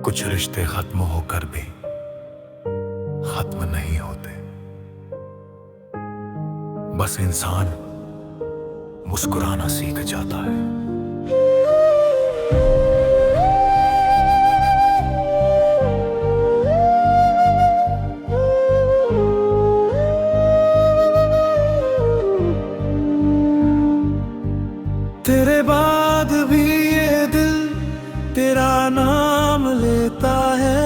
कुछ रिश्ते खत्म होकर भी खत्म नहीं होते। बस इंसान मुस्कुराना सीख जाता है। तेरे बाद भी ये दिल तेरा नाम लेता है।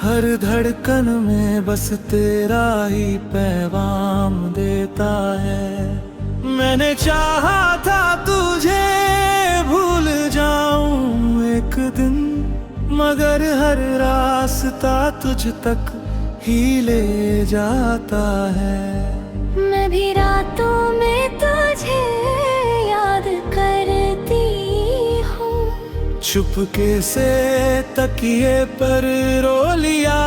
हर धड़कन में बस तेरा ही पैगाम देता है। मैंने चाहा था तुझे भूल जाऊं एक दिन, मगर हर रास्ता तुझ तक ही ले जाता है। मैं भी रातों में तुझे याद करती हूँ, चुपके से तकिए पर रो लिया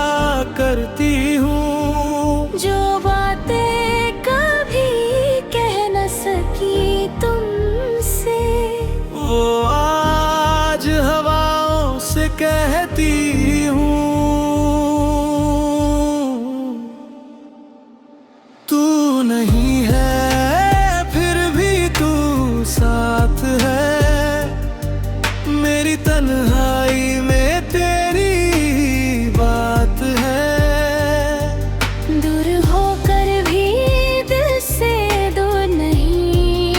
करती हूँ। जो बातें कभी कह न सकी तुमसे, वो आज हवाओं से कहती हूँ। तू नहीं है फिर भी तू साथ है। मेरी तन्हाई में तेरी बात है। दूर होकर भी दिल से दूर नहीं,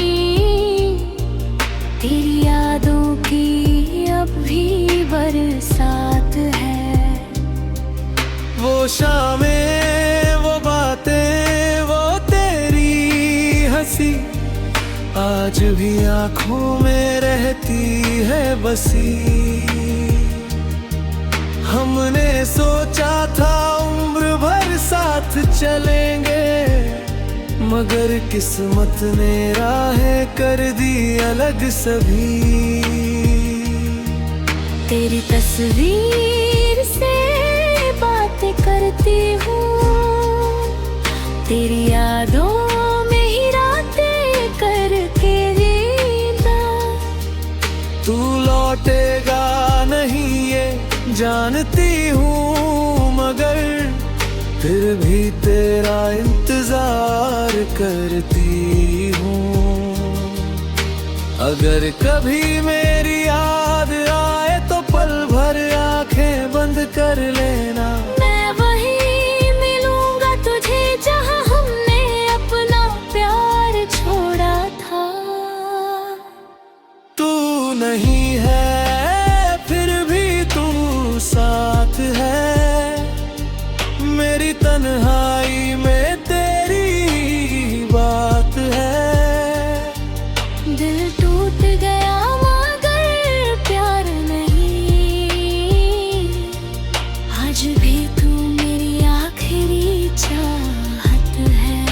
तेरी यादों की अब भी बरसात है। वो शामें, वो बातें, वो तेरी हंसी आज भी आंखों में रहती है बसी। हमने सोचा था उम्र भर साथ चलेंगे, मगर किस्मत ने राहें कर दी अलग सभी। तेरी तस्वीर से बातें करती हूँ, तेरी यादों में ही रातें करके जीता। तू लौटेगा नहीं ये जानती हूँ, मगर फिर भी तेरा इंतजार करती हूँ। अगर कभी मेरी याद आए तो पल भर आंखें बंद कर लेना। मैं वहीं मिलूंगा तुझे जहाँ हमने अपना प्यार छोड़ा था। तू नहीं है फिर भी तू साथ है। मेरी तन्हाई में तेरी बात है। दिल टूट गया मगर प्यार नहीं, आज भी तू मेरी आखिरी चाहत है।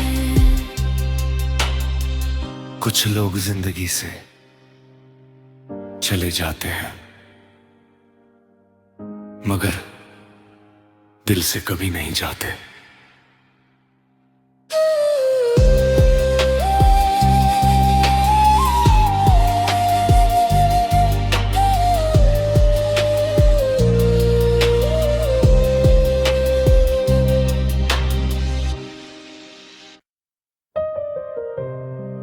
कुछ लोग जिंदगी से चले जाते हैं, मगर दिल से कभी नहीं जाते।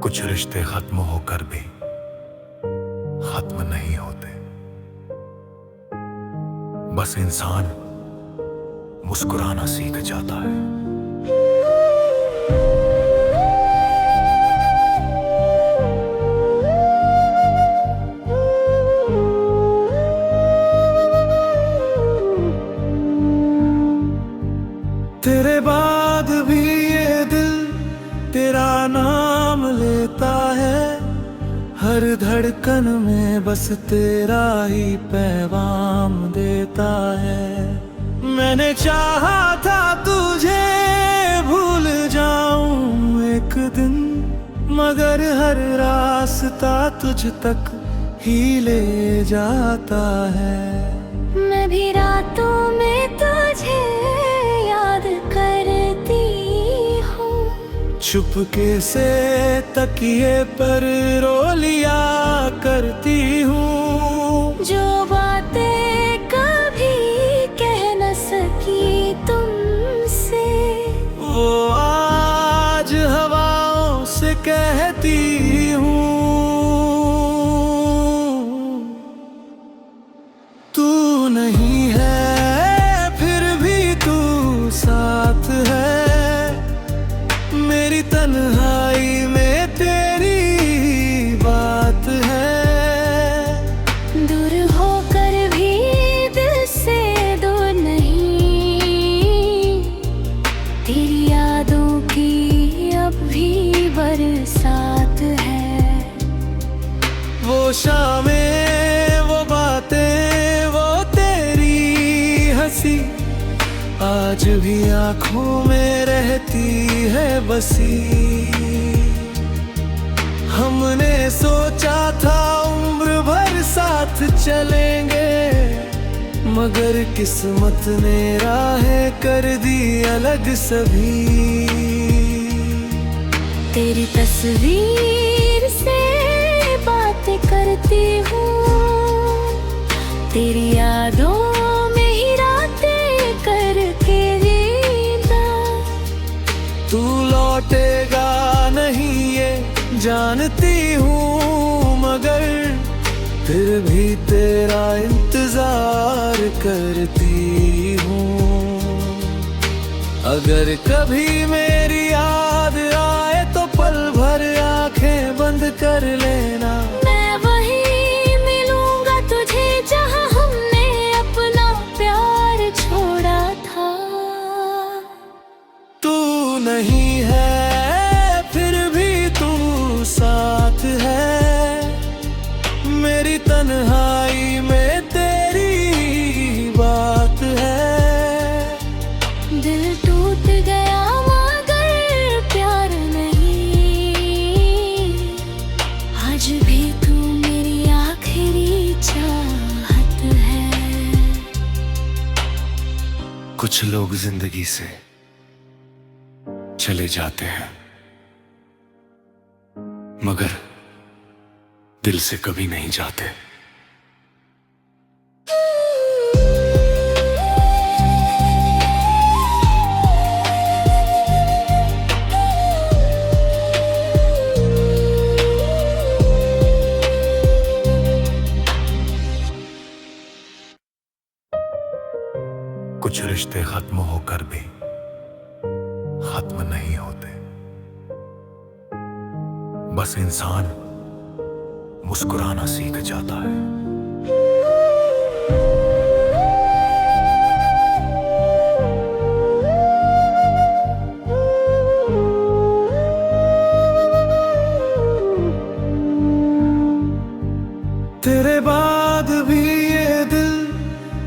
कुछ रिश्ते खत्म होकर भी खत्म नहीं होते। बस इंसान मुस्कुराना सीख जाता है। तेरे बाद भी ये दिल तेरा नाम लेता है। हर धड़कन में बस तेरा ही पैगाम देता है। मैंने चाहा था तुझे भूल जाऊं एक दिन, मगर हर रास्ता तुझ तक ही ले जाता है। मैं भी रातों में तुझे याद करती हूँ, चुपके से तकिए पर रो लिया करती हूँ। जो बातें कभी नहीं है फिर भी तू साथ है, मेरी तन्हाई में तेरी बात है। दूर होकर भी दिल से दूर नहीं, तेरी यादों की अब भी बरसात है। वो शामें, वो बातें, वो तेरी हंसी आज भी आंखों में रहती है बसी। हमने सोचा था उम्र भर साथ चलेंगे, मगर किस्मत ने राहें कर दी अलग सभी। तेरी तस्वीर से बातें करती हूँ, तेरी यादों में ही रातें करके जीता। तू लौटेगा नहीं ये जानती हूँ, मगर फिर भी तेरा इंतजार करती हूँ। अगर कभी मेरी याद आए तो पल भर आंखें बंद कर लेना। मैं वहीं मिलूंगा तुझे जहां हमने अपना प्यार छोड़ा था। तू नहीं है फिर भी तू साथ है, मेरी तन्हाई में तेरी बात है। दिल टूट गया मगर प्यार नहीं, आज भी तू मेरी आखिरी चाहत है। कुछ लोग जिंदगी से चले जाते हैं, मगर दिल से कभी नहीं जाते। कुछ रिश्ते खत्म होकर भी खत्म नहीं होते, बस इंसान मुस्कुराना सीख जाता है। तेरे बाद भी ये दिल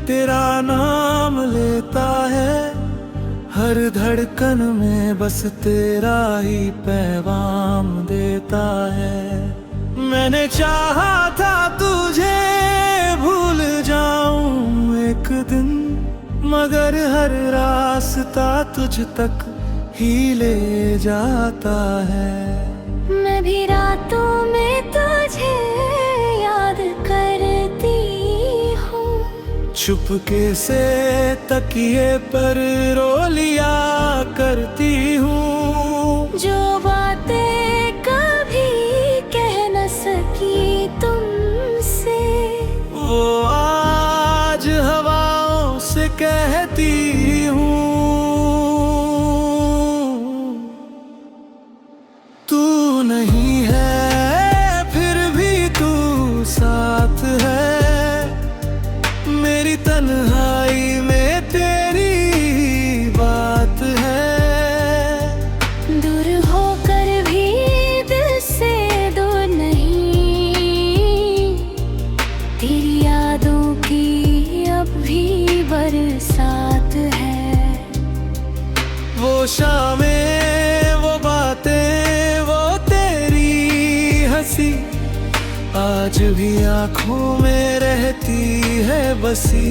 तेरा नाम लेता है, हर धड़कन में बस तेरा ही पैगाम देता है। मैंने चाहा था तुझे भूल जाऊं एक दिन, मगर हर रास्ता तुझ तक ही ले जाता है। मैं भी रातों में तुझे याद करती हूँ, चुपके से तकिए पर रो लिया करती हूँ। जो बातें कभी कह न सकी तुमसे, वो आज हवाओं से कहती हूँ। तू नहीं है फिर भी तू साथ है, मेरी तन्हाई में तेरी बात है। दूर होकर भी दिल से दूर नहीं, तेरी यादों की अब भी बरसात है। वो शामें, वो बातें, वो तेरी हंसी आज भी आंखों में रहती है बसी।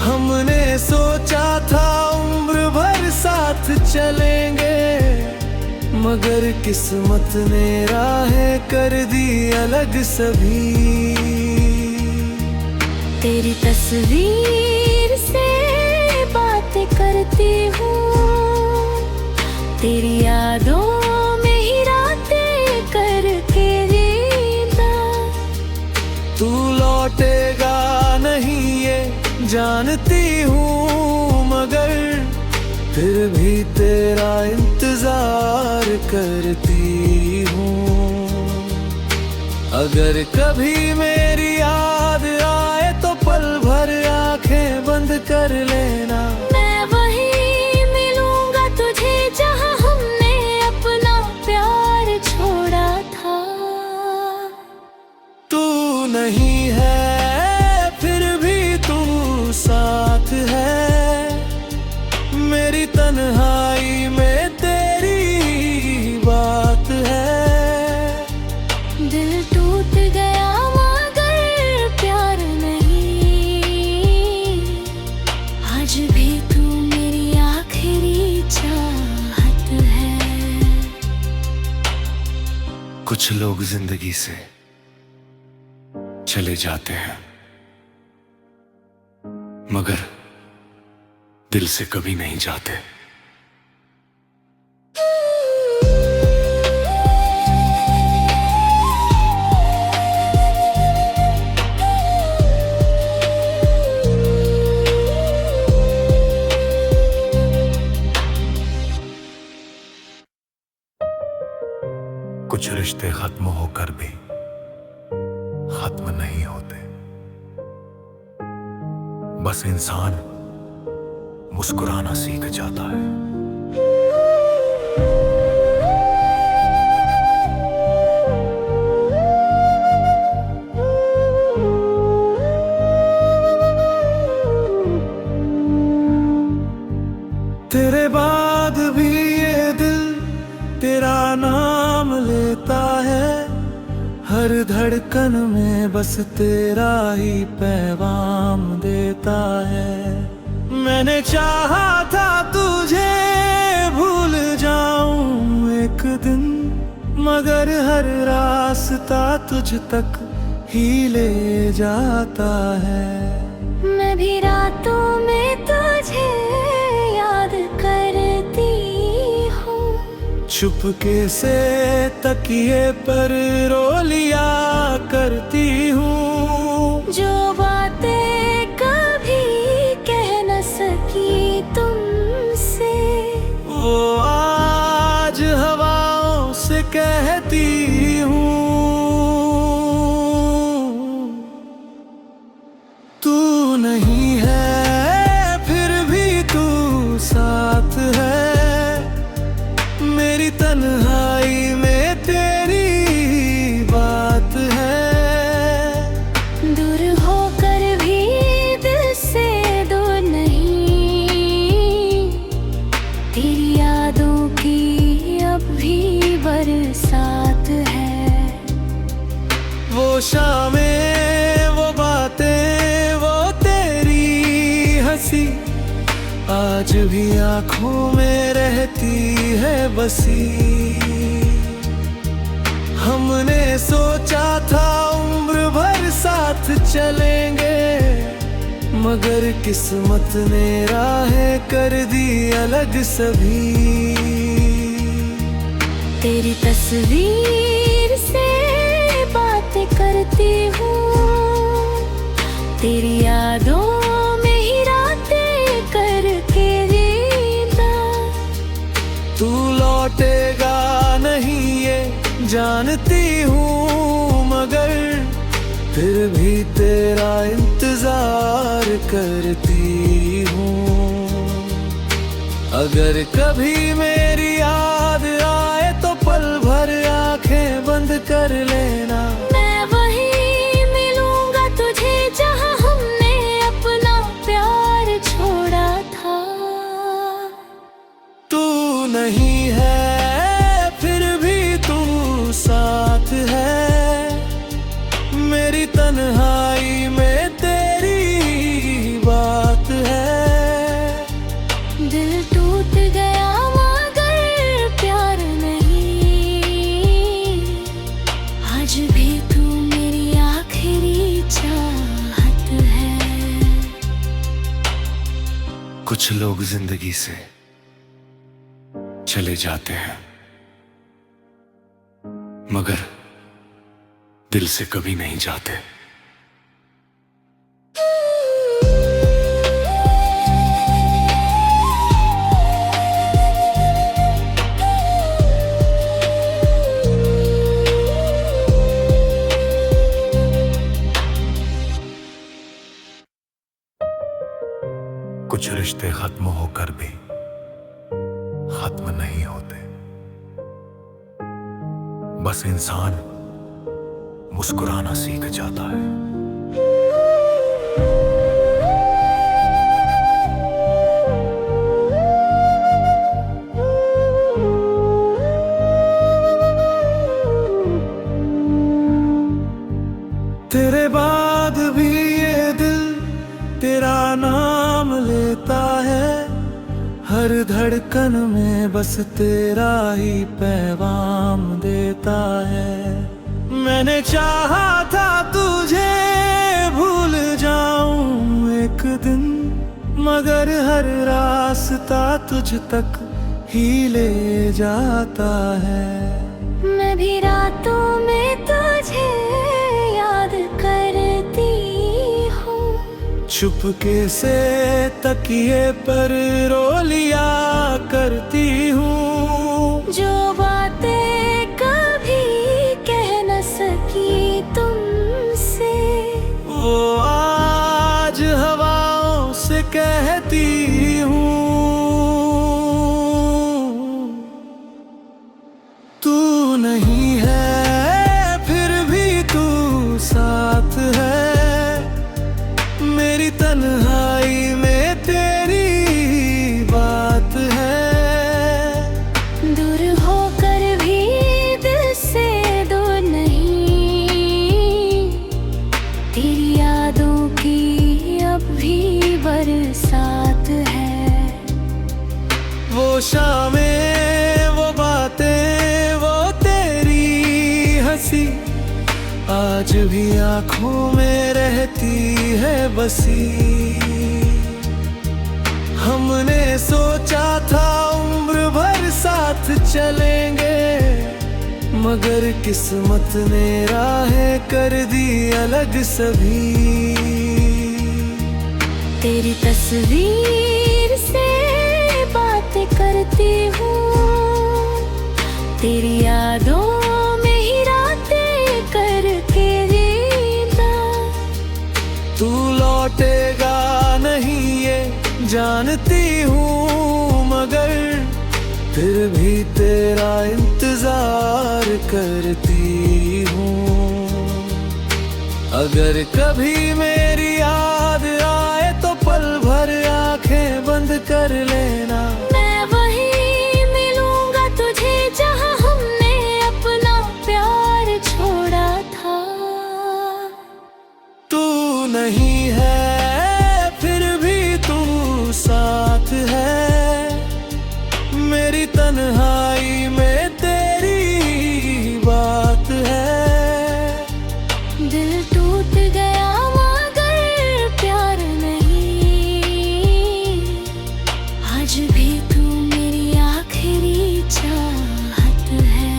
हमने सोचा था उम्र भर साथ चलेंगे, मगर किस्मत ने राहें कर दी अलग सभी। तेरी तस्वीर से बातें करती हूँ, तेरी यादों में ही रातें करके जीता। तू लौटेगा जानती हूँ मगर फिर भी तेरा इंतजार करती हूँ। अगर कभी मेरी याद आए तो पल भर आंखें बंद कर लेना। मैं वहीं मिलूंगा तुझे जहां हमने अपना प्यार छोड़ा था। तू नहीं है फिर भी तू साथ है, मेरी तन्हाई में तेरी बात है। दिल टूट गया मगर प्यार नहीं, आज भी तू मेरी आखिरी चाहत है। कुछ लोग जिंदगी से चले जाते हैं मगर दिल से कभी नहीं जाते। कुछ रिश्ते खत्म होकर भी खत्म नहीं होते, बस इंसान मुस्कुराना सीख जाता है। तेरे बाद भी ये दिल तेरा नाम लेता है, हर धड़कन में बस तेरा ही पैगाम देता है। मैंने चाहा था तुझे भूल जाऊं एक दिन, मगर हर रास्ता तुझ तक ही ले जाता है। मैं भी रातों में तुझे याद करती हूँ, चुपके से तकिए पर रो लिया करती हूँ। जो बातें कभी कह न सकी तुमसे, वो आज हवाओं से कहती हूँ। तू नहीं है फिर भी तू साथ है, मेरी तन्हाई में तेरी बात है। दूर होकर भी दिल से दूर नहीं, तेरी यादों की अब भी बरसात है। वो शामें वो बातें वो तेरी हंसी, आज भी आंखों में रहती है बसी। हमने सोचा था उम्र भर साथ चलेंगे, मगर किस्मत ने राहें कर दी अलग सभी। तेरी तस्वीर से बातें करती हूँ, तेरी यादों में ही रातें करके जीता। तू लौटेगा नहीं ये जानती हूँ, मगर फिर भी तेरा इंतजार करती हूँ। अगर कभी मेरी याद आए तो पल भर आंखें बंद कर लेना। मैं वहीं मिलूंगा तुझे जहां हमने अपना प्यार छोड़ा था। तू नहीं है फिर भी तू साथ है, मेरी तन्हाई में तेरी बात है। दिल टूट गया मगर प्यार नहीं, आज भी तू मेरी आखिरी चाहत है। कुछ लोग जिंदगी से चले जाते हैं मगर दिल से कभी नहीं जाते। कुछ रिश्ते खत्म होकर भी खत्म नहीं होते, बस इंसान मुस्कुराना सीख जाता है। तेरे बाद भी ये दिल तेरा नाम लेता है, हर धड़कन में बस तेरा ही पैगाम देता है। मैंने चाहा था तुझे भूल जाऊं एक दिन, मगर हर रास्ता तुझ तक ही ले जाता है। मैं भी रातों में तुझे याद करती हूँ, चुपके से तकिए पर रो लिया करती हूँ। जो बातें कभी कह न सकी तुमसे, वो आज हवाओं से कहती हूँ। तू नहीं है फिर भी तू साथ है, मेरी तन्हाई में तेरी बात है। दूर होकर भी दिल से दूर नहीं, तेरी यादों की अब भी बरसात है। वो शामें, वो बातें, वो तेरी हंसी आज भी आंखों में रहती है बसी। हमने सोचा था उम्र भर साथ चलेंगे, मगर किस्मत ने राहें कर दी अलग सभी। तेरी तस्वीर से बातें करती हूँ, तेरी यादों में ही रातें करके जीता। तू लौटेगा नहीं ये जानती हूँ, मगर फिर भी तेरा इंतजार करती हूँ। अगर कभी मेरी याद आए तो पल भर आंखें बंद कर लेना। मैं वहीं मिलूंगा तुझे जहाँ हमने अपना प्यार छोड़ा था। तू नहीं है फिर भी तू साथ है, मेरी तन्हाई में तेरी बात है। दिल टूट गया मगर प्यार नहीं, आज भी तू मेरी आखिरी चाहत है।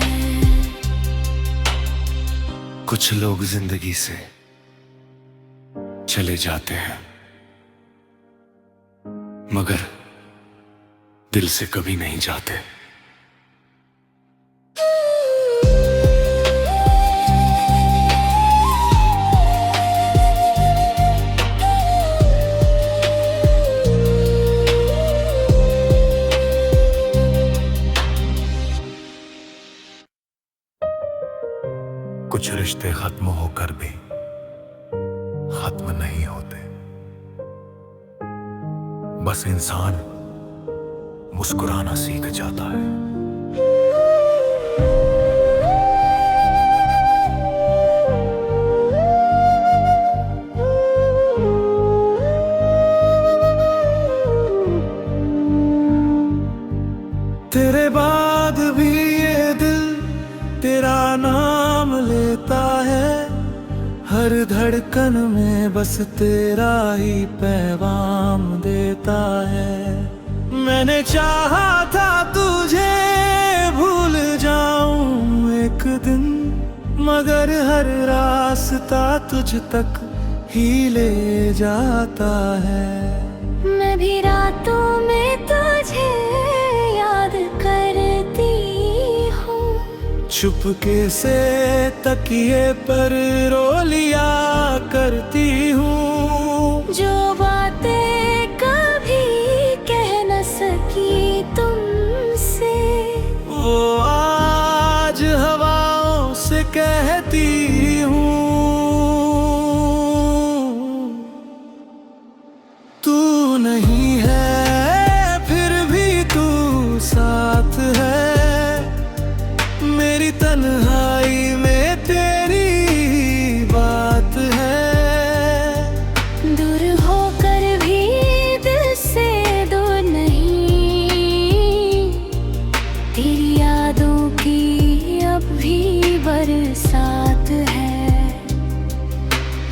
कुछ लोग जिंदगी से चले जाते हैं, मगर दिल से कभी नहीं जाते। कुछ रिश्ते खत्म होकर भी खत्म नहीं होते, बस इंसान मुस्कुराना सीख जाता है। तेरे बाद भी ये दिल तेरा नाम लेता है, हर धड़कन में बस तेरा ही पैगाम देता है। मैंने चाहा था तुझे भूल जाऊं एक दिन, मगर हर रास्ता तुझ तक ही ले जाता है। मैं भी रातों में तुझे याद करती हूँ, चुपके से तकिए पर रो लिया करती हूँ। जो बातें कभी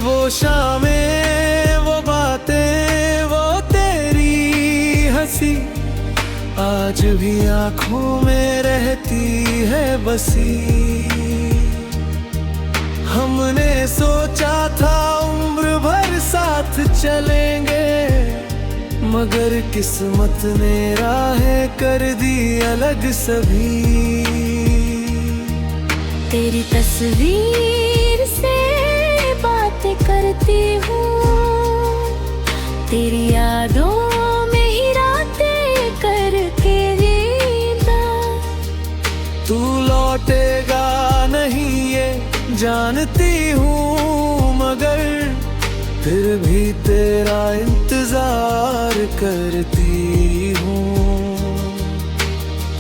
वो शामें, वो बातें, वो तेरी हंसी आज भी आंखों में रहती है बसी। हमने सोचा था उम्र भर साथ चलेंगे, मगर किस्मत ने राहें कर दी अलग सभी। तेरी तस्वीर से बातें करती हूँ, तेरी यादों में ही रातें करके जीता। तू लौटेगा नहीं ये जानती हूँ, मगर फिर भी तेरा इंतजार करती हूँ।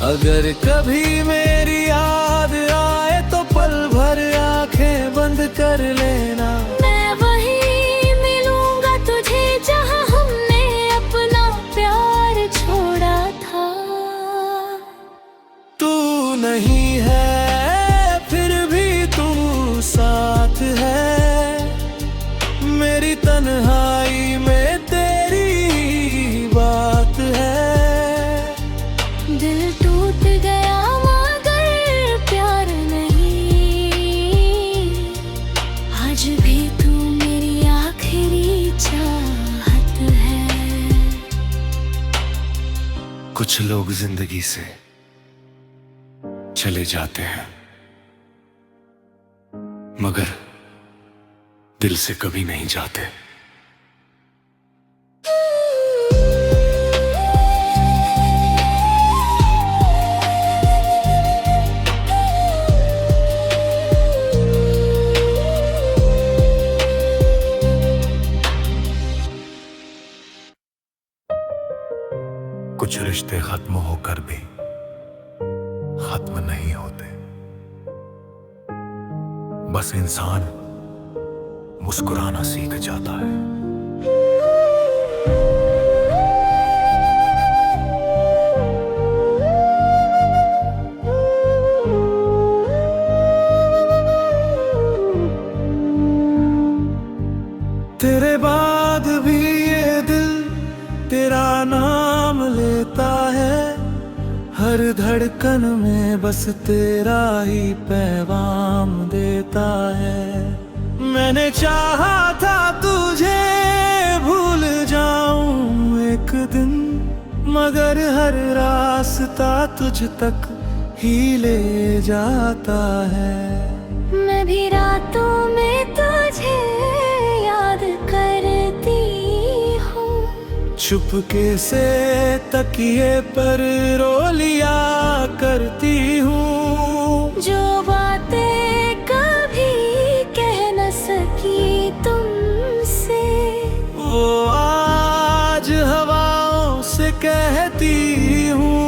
अगर कभी मेरी याद आए तो पल भर आंखें बंद कर लेना। मैं वहीं मिलूंगा तुझे जहां हमने अपना प्यार छोड़ा था। तू नहीं है फिर भी तू साथ है, मेरी तन्हाई में तेरी बात है। दिल टूट गया मगर प्यार नहीं, आज भी तू मेरी आखिरी चाहत है। कुछ लोग जिंदगी से चले जाते हैं, मगर दिल से कभी नहीं जाते। कुछ रिश्ते खत्म होकर भी खत्म नहीं होते, बस इंसान मुस्कुराना सीख जाता है। तेरे बाद भी ये दिल तेरा नाम लेता है, हर धड़कन में बस तेरा ही पैगाम देता है। मैंने चाहा था तुझे भूल जाऊं एक दिन, मगर हर रास्ता तुझ तक ही ले जाता है। मैं भी रातों में तुझे याद करती हूँ, चुपके से तकिए पर रो लिया करती हूँ। जो बातें कभी कह न सकी तुमसे, वो आज हवाओं से कहती हूँ।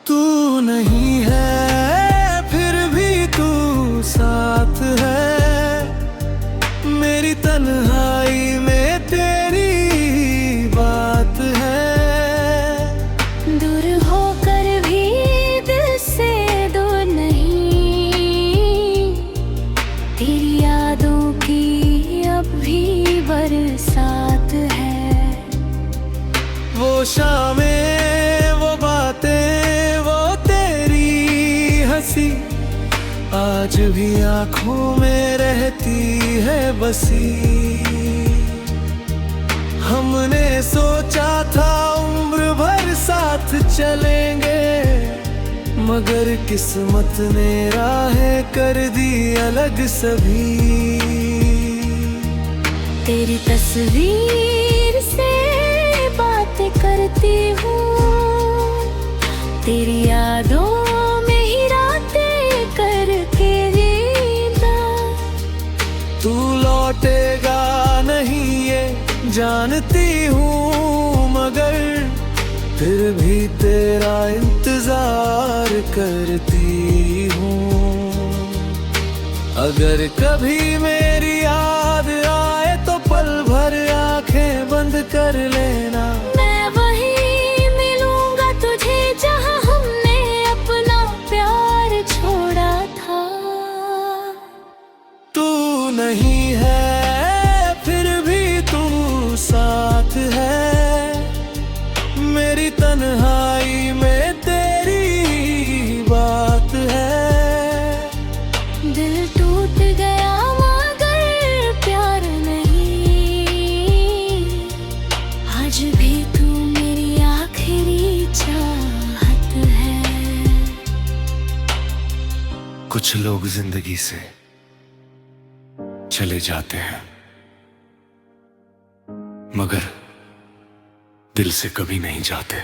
तू नहीं है फिर भी तू साथ है, मेरी तन्हाई में तेरी बात है। दूर होकर भी दिल से दूर नहीं, तेरी यादों की अब भी बरसात है। वो शामें, वो बातें, वो तेरी हंसी आज भी आंखों में रहती है बसी। हमने सोचा था उम्र भर साथ चलेंगे, मगर किस्मत ने राहें कर दी अलग सभी। तेरी तस्वीर से बातें करती हूँ, तेरी यादों में ही रातें करके जीता। तू लौटेगा नहीं ये जानती हूँ, मगर फिर भी तेरा इंतजार करती हूँ। अगर कभी मेरी याद आए तो पल भर आंखें बंद कर लेना। मैं वहीं मिलूंगा तुझे जहां हमने अपना प्यार छोड़ा था। नहीं है फिर भी तू साथ है, मेरी तन्हाई में तेरी बात है। दिल टूट गया मगर प्यार नहीं, आज भी तू मेरी आखिरी चाहत है। कुछ लोग जिंदगी से चले जाते हैं मगर दिल से कभी नहीं जाते।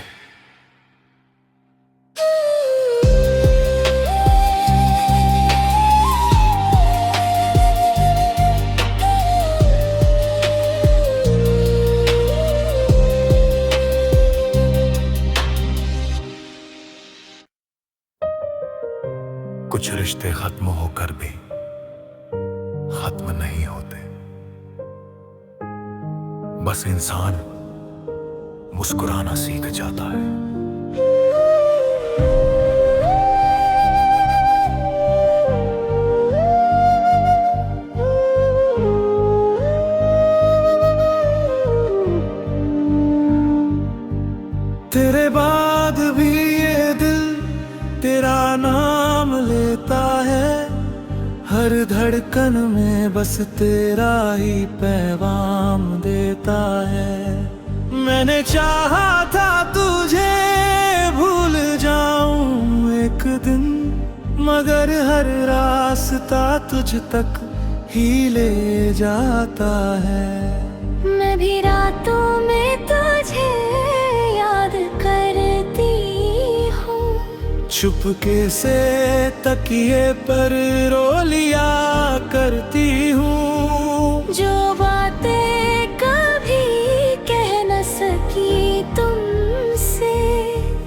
कुछ रिश्ते खत्म होकर भी खत्म नहीं होते, बस इंसान मुस्कुराना सीख जाता है। तेरे बाद भी ये दिल तेरा नाम लेता है, हर धड़कन में बस तेरा ही पैगाम देता है। मैंने चाहा था तुझे भूल जाऊं एक दिन, मगर हर रास्ता तुझ तक ही ले जाता है। मैं भी रातों में तुझे याद करती हूँ, चुपके से तकिए पर रो लिया करती हूँ। जो बातें कभी कह न सकी तुमसे,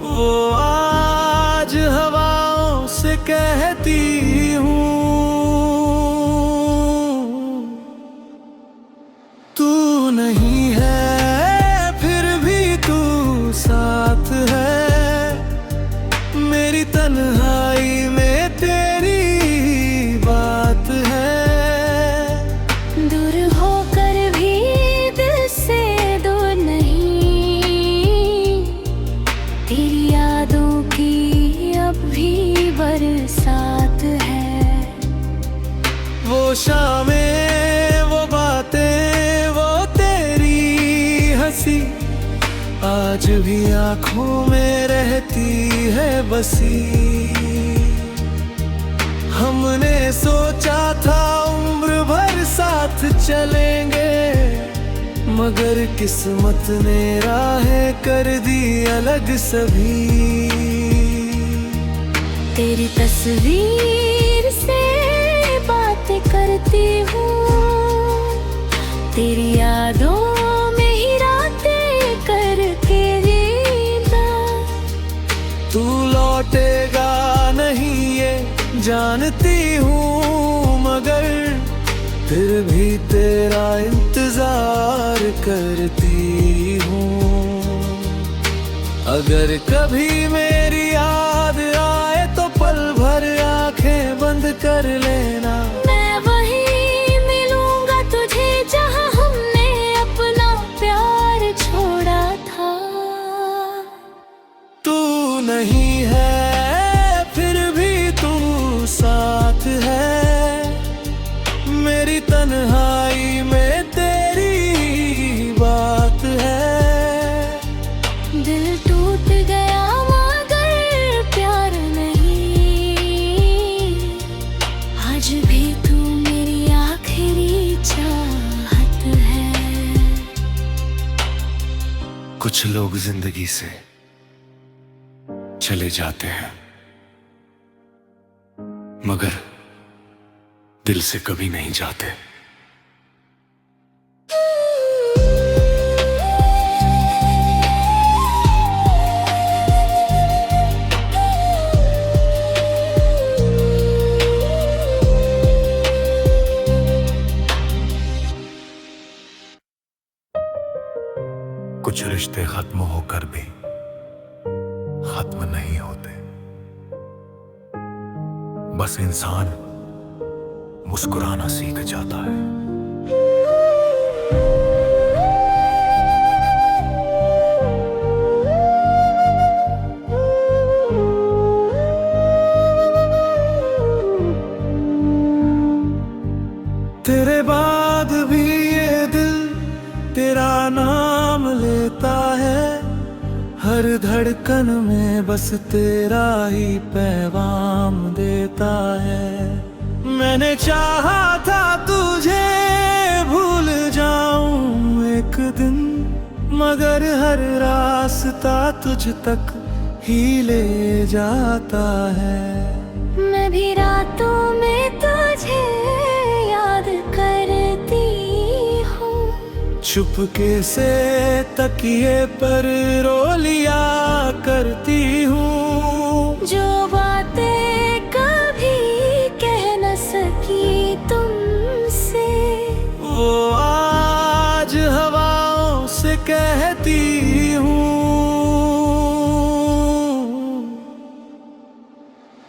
वो आज हवाओं से कहती हूँ। तू नहीं है फिर भी तू साथ है, मेरी तन्हाई में तेरी बात है। दूर होकर भी दिल से दूर नहीं, तेरी यादों की अब भी बरसात है। वो शामें वो बातें वो तेरी हंसी, आज भी आंखों में रहती है बसी। हमने सोचा था उम्र भर साथ चलेंगे, मगर किस्मत ने राहें कर दी अलग सभी। तेरी तस्वीर से बातें करती हूँ, तेरी यादों में ही रातें करके जीता। तू लौटेगा नहीं ये जानती हूँ, मगर फिर भी तेरा इंतजार करती हूँ। अगर कभी मेरी याद आए तो पल भर आंखें बंद कर लेना। मैं वहीं मिलूंगा तुझे जहाँ हमने अपना प्यार छोड़ा था। तू नहीं है फिर भी तू साथ है, मेरी तन्हाई में तेरी बात है। दिल टूट गया मगर प्यार नहीं, आज भी तू मेरी आखिरी चाहत है। कुछ लोग जिंदगी से चले जाते हैं मगर दिल से कभी नहीं जाते। कुछ रिश्ते खत्म होकर भी खत्म नहीं होते, बस इंसान मुस्कुराना सीख जाता है। तेरे बाद भी ये दिल तेरा नाम लेता है, हर धड़कन में बस तेरा ही पैगाम देता है। मैंने चाहा था तुझे भूल जाऊं एक दिन, मगर हर रास्ता तुझ तक ही ले जाता है। मैं भी रातों में तुझे याद करती हूँ, चुपके से तकिए पर रो लिया करती हूँ। जो बातें कभी कह न सकी तुमसे, वो आज हवाओं से कहती हूँ।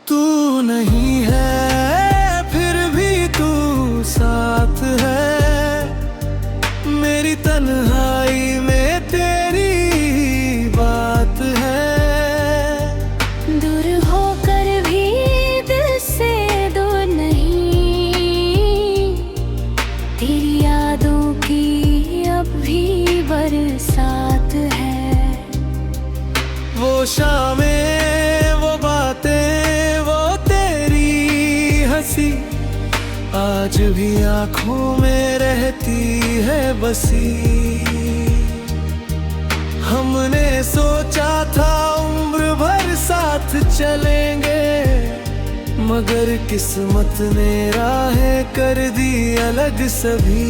तू नहीं है फिर भी तू साथ है, मेरी तन्हाई में तेरी बात है। दूर होकर भी दिल से दूर नहीं, तेरी यादों की अब भी बरसात है। वो शामें, वो बातें, वो तेरी हंसी आज भी आंखों में रहती है बसी। हमने सोचा था उम्र भर साथ चलेंगे, मगर किस्मत ने राहें कर दी अलग सभी।